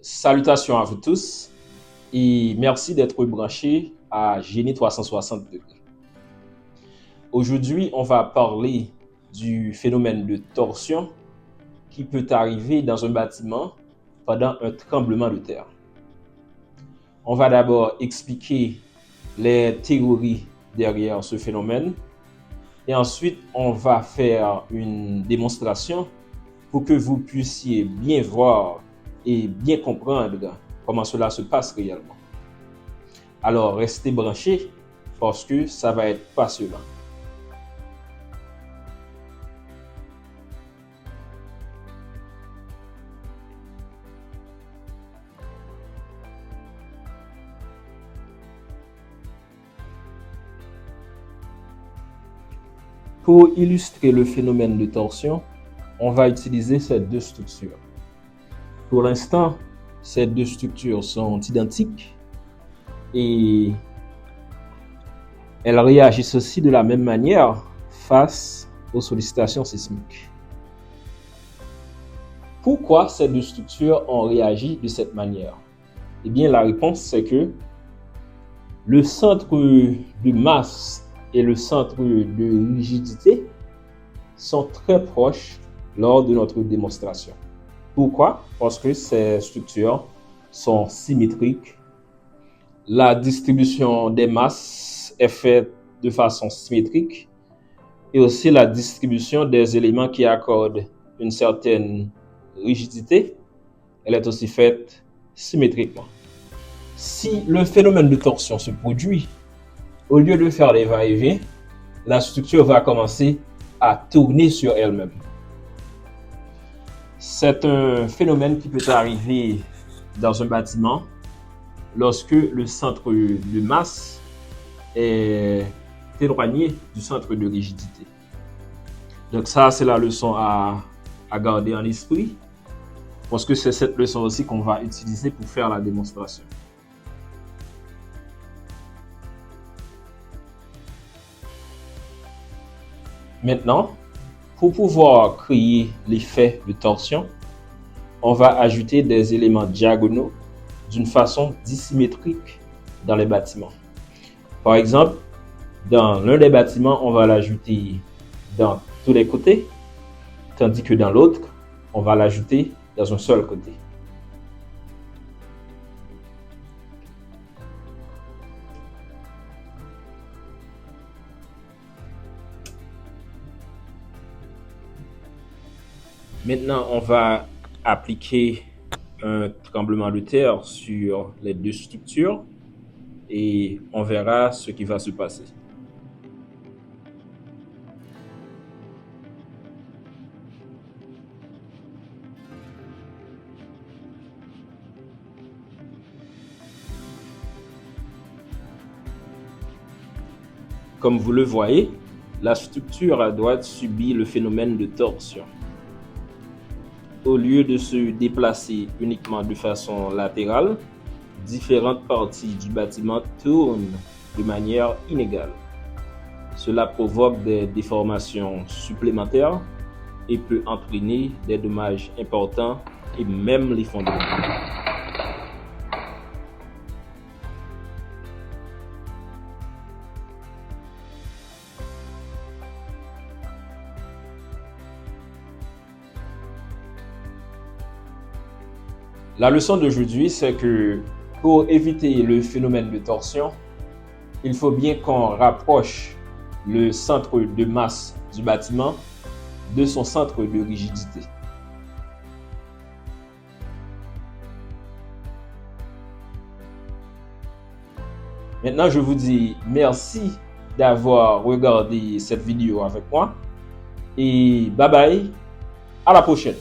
Salutations à vous tous et merci d'être branchés à Génie 360 degrés. Aujourd'hui, on va parler du phénomène de torsion qui peut arriver dans un bâtiment pendant un tremblement de terre. On va d'abord expliquer les théories derrière ce phénomène et ensuite on va faire une démonstration pour que vous puissiez bien voir et bien comprendre comment cela se passe réellement. Alors restez branchés parce que ça va être passionnant. Pour illustrer le phénomène de torsion, on va utiliser ces deux structures. Pour l'instant, ces deux structures sont identiques et elles réagissent aussi de la même manière face aux sollicitations sismiques. Pourquoi ces deux structures ont réagi de cette manière? Eh bien, la réponse, c'est que le centre de masse et le centre de rigidité sont très proches lors de notre démonstration. Pourquoi? Parce que ces structures sont symétriques. La distribution des masses est faite de façon symétrique et aussi la distribution des éléments qui accordent une certaine rigidité, elle est aussi faite symétriquement. Si le phénomène de torsion se produit, au lieu de faire des va-et-vient, la structure va commencer à tourner sur elle-même. C'est un phénomène qui peut arriver dans un bâtiment lorsque le centre de masse est éloigné du centre de rigidité. Donc ça, c'est la leçon à garder en esprit parce que c'est cette leçon aussi qu'on va utiliser pour faire la démonstration. Maintenant, pour pouvoir créer l'effet de torsion, on va ajouter des éléments diagonaux d'une façon dissymétrique dans les bâtiments. Par exemple, dans l'un des bâtiments, on va l'ajouter dans tous les côtés, tandis que dans l'autre, on va l'ajouter dans un seul côté. Maintenant, on va appliquer un tremblement de terre sur les deux structures et on verra ce qui va se passer. Comme vous le voyez, la structure à droite subit le phénomène de torsion. Au lieu de se déplacer uniquement de façon latérale, différentes parties du bâtiment tournent de manière inégale. Cela provoque des déformations supplémentaires et peut entraîner des dommages importants et même l'effondrement. La leçon d'aujourd'hui, c'est que pour éviter le phénomène de torsion, il faut bien qu'on rapproche le centre de masse du bâtiment de son centre de rigidité. Maintenant, je vous dis merci d'avoir regardé cette vidéo avec moi et bye bye, à la prochaine.